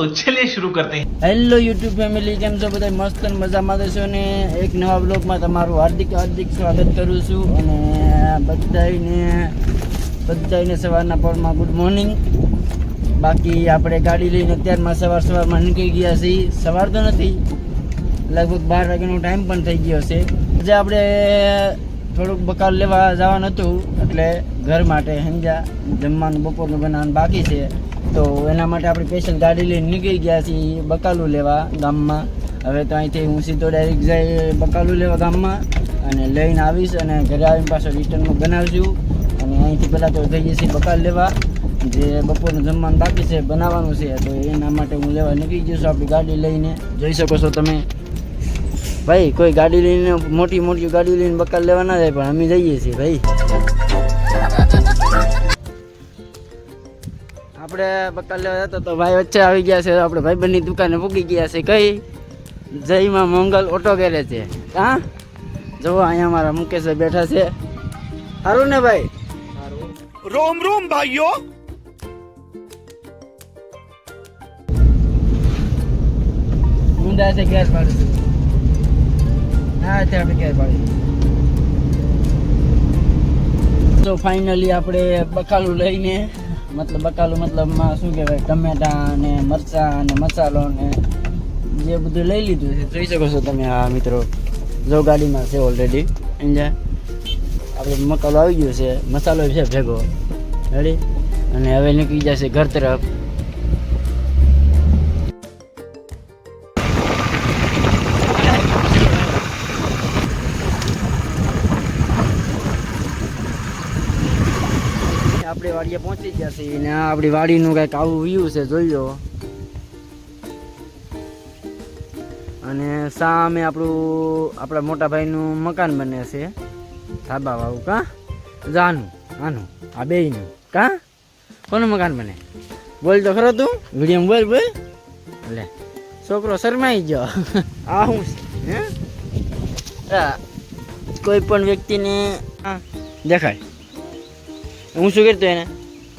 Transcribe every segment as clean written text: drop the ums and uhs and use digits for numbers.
तो चलिए शुरू करते हैं। હેલો યુટ્યુબ ફેમિલી, કેમ છો બધા? મસ્ત અને મજામાં છો ને? એક નવા બ્લોગમાં તમારું હાર્દિક સ્વાગત કરું છું. અને બધાને સવારના પરમાં ગુડ મોર્નિંગ. બાકી આપણે ગાડી લઈને અત્યારમાં સવારમાં નીકળી ગયા છીએ. સવાર તો નથી, લગભગ 12 વાગ્યાનો ટાઈમ પણ થઈ ગયો છે. આજે આપણે થોડુંક બકાલ લેવા જવાનું હતું, એટલે ઘર માટે સમજ્યા જમવાનું બપોરનું બનાવવાનું બાકી છે. તો એના માટે આપણે સ્પેશિયલ ગાડી લઈને નીકળી ગયા છીએ બકાલું લેવા ગામમાં. હવે તો અહીંથી હું સીધો ડાયરેક્ટ જઈ બકાલું લેવા ગામમાં અને લઈને આવીશ, અને ઘરે આવીને પાછો રિટર્નમાં બનાવશું. અને અહીંથી પહેલાં તો જઈએ છીએ બકાલ લેવા, જે બપોરનું જમવાનું બાકી છે બનાવવાનું છે. તો એના માટે હું લેવા નીકળી જઈશું આપણી ગાડી લઈને. જોઈ શકો છો તમે ભાઈ, કોઈ ગાડી લઈને મોટી ગાડી લઈને બકાલ લેવા ના જાય, પણ અમે જઈએ છીએ ભાઈ. આપણે બકાલ લેવા જતા તો ભાઈ વચ્ચે આવી ગયા છે. આપણે ભાઈબંધની દુકાને પૂગી ગયા છે. કઈ જયમાં મંગલ ઓટો ગેરેજ છે. હા, જુઓ અહીંયા અમારા મુકેશભાઈ બેઠા છે. સારું ને ભાઈ? રોમ રોમ ભાઈઓ. ઊંધા છે ગેસ પાડીશું. હા, ત્યાં આપણે ગેસ પાડીશું. તો ફાઇનલી આપણે બકાલું લઈને મતલબમાં શું કહેવાય, ટમેટા ને મરચાં અને મસાલો ને જે બધું લઈ લીધું છે. જોઈ શકો છો તમે આ મિત્રો, જો ગાડીમાં છે ઓલરેડી. સમજ્યા? આપણે મકાલો આવી ગયો છે, મસાલો છે ભેગો રેડી. અને હવે નીકળી જશે ઘર તરફ. આપણે વાડીએ પહોંચી ગયા છીએ ને આ આપણી વાડીનું કંઈક આવું વ્યૂ છે, જોઈ લો. અને સામે આપણા મોટા ભાઈનું મકાન બને છે, ધાબા વાળું. કા જાનું આનું આ બેયનું? કા કોનું મકાન બને? બોલ તો ખરો તું, વિડીયો બોલ. એટલે છોકરો શરમાઈ ગયો. આ શું છે? કોઈ પણ વ્યક્તિને દેખાય. હું શું કરતો એને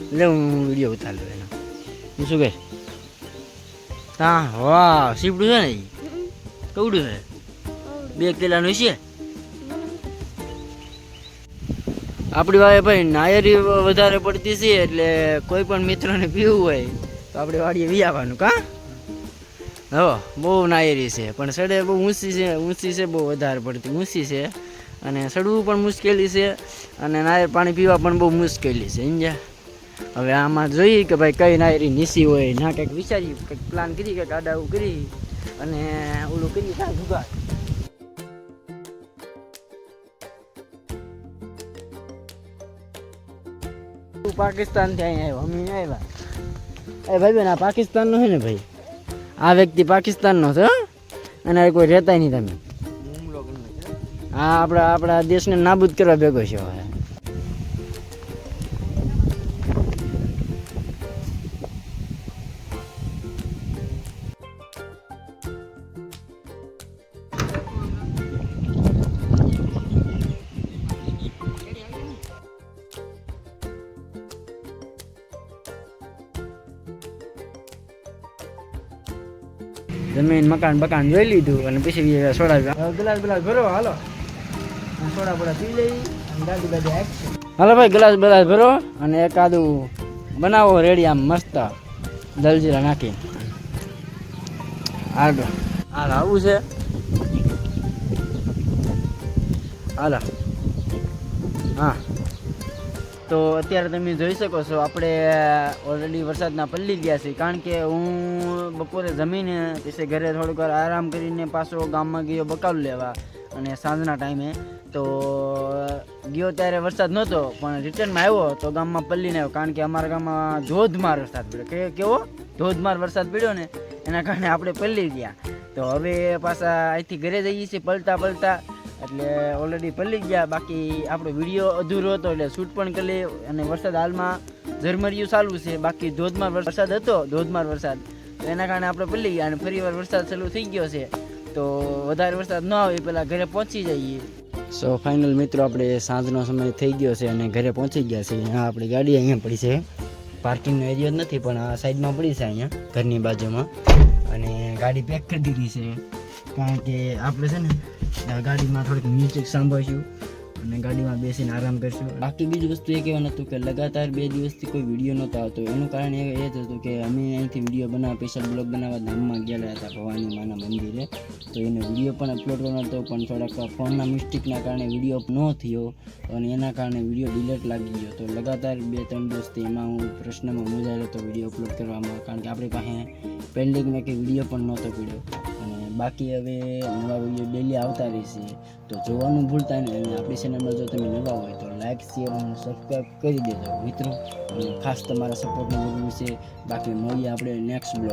એટલે હું વિડીયો ઉતારલો એનો. હું શું કહે? હા, વાહ, સીપડું છે ને? એ કવડું છે? 2 કિલોનું છે. આપણી વાળે ભાઈ નાયરી વધારે પડતી છે, એટલે કોઈ પણ મિત્રોને પીવું હોય તો આપણે વાડીએ વી આવવાનું. કા હો, બહુ નાયરી છે, પણ સડે બહુ ઊંચી છે, બહુ વધારે પડતી ઊંચી છે. અને સડવું પણ મુશ્કેલી છે, અને નાયર પાણી પીવા પણ બહુ મુશ્કેલી છે. સમજ્યા? હવે આમાં જોઈએ કે ભાઈ કઈ નાયરી નીસી હોય ના, કંઈક વિચારીએ, કંઈક પ્લાન કરી, કંઈક આડાવું કરી અને ઓલું કરી થાય જુગાડ. પાકિસ્તાનથી અહીંયા આવ્યો, અમે આવ્યા. એ ભાઈ બેન, આ પાકિસ્તાનનો છે ને ભાઈ? આ વ્યક્તિ પાકિસ્તાનનો છે અને કોઈ રહેતા નહીં. તમે હા, આપણા દેશને નાબૂદ કરવા ભેગો છે. હવે જમીન મકાન જોઈ લીધું અને પછી સોડા ગ્લાસ ભરો. હાલો, સોડા બોડા પી લઈ, ગાડી હાલો ભાઈ, ગ્લાસ ભરો અને એકાદું બનાવો રેડી, આમ મસ્ત જલજીરા નાખી. હાલ આવું છે. હાલો, હા. તો અત્યારે તમે જોઈ શકો છો આપણે ઓલરેડી વરસાદના પલ્લી ગયા છીએ, કારણ કે હું બપોરે જમીને પછી ઘરે થોડીક વાર આરામ કરીને પાછો ગામમાં ગયો બકાલું લેવા. અને સાંજના ટાઈમે તો ગયો ત્યારે વરસાદ નહોતો, પણ રિટર્નમાં આવ્યો તો ગામમાં પલ્લીને આવ્યો, કારણ કે અમારા ગામમાં ધોધમાર વરસાદ પડ્યો. કેવો ધોધમાર વરસાદ પડ્યો ને, એના કારણે આપણે પલ્લી ગયા. તો હવે પાછા અહીંથી ઘરે જઈએ છીએ પલટા. એટલે ઓલરેડી પલ્લી ગયા. બાકી આપણો વિડીયો અધૂરો હતો, એટલે શૂટ પણ કરી લે. અને વરસાદ હાલમાં ઝરમરિયું ચાલુ છે, બાકી ધોધમાર વરસાદ હતો, તો એના કારણે આપણે પલ્લી ગયા. અને ફરી વાર વરસાદ ચાલુ થઈ ગયો છે, તો વધારે વરસાદ ન આવે પહેલાં ઘરે પહોંચી જઈએ. સો ફાઇનલ મિત્રો, આપણે સાંજનો સમય થઈ ગયો છે અને ઘરે પહોંચી ગયા છીએ. હા, આપણી ગાડી અહીંયા પડી છે. પાર્કિંગનો એરિયો જ નથી, પણ આ સાઈડમાં પડી છે અહીંયા ઘરની બાજુમાં. અને ગાડી પેક કરી દીધી છે, કારણ કે આપણે છે ને ગાડીમાં થોડીક મ્યુઝિક સાંભળીશું અને ગાડીમાં બેસીને આરામ કરશું. બાકી બીજી વસ્તુ એ કહેવાનું હતું કે લગાતાર 2 દિવસથી કોઈ વિડીયો નહોતો આવતો. એનું કારણ એ જ હતું કે અમે અહીંથી વિડીયો બનાવવા, સ્પેશિયલ બ્લોગ બનાવવા ધામમાં ગયેલા હતા ભવાની માના મંદિરે. તો એનો વિડીયો પણ અપલોડ કરવાનો હતો, પણ થોડાક ફોનના મિસ્ટેકના કારણે વિડીયો ન થયો અને એના કારણે વિડીયો ડિલેટ લાગી ગયો. તો લગાતાર 2-3 દિવસથી એમાં હું પ્રશ્નમાં મૂંઝાયેલો હતો વિડીયો અપલોડ કરવામાં, કારણ કે આપણી પાસે પેન્ડિંગમાં કે વિડીયો પણ નહોતો પડ્યો. અને બાકી હવે નવા વિડીયો ડેલી આવતા રહેશે, તો જોવાનું ભૂલતા નહીં. અને આપણી ચેનલમાં જો તમે નવા હોય તો લાઇક, શેર અને સબસ્ક્રાઈબ કરી દેજો મિત્રો. અને ખાસ તમારા સપોર્ટની જરૂર છે. બાકી મળીએ આપણે નેક્સ્ટ બ્લોગ.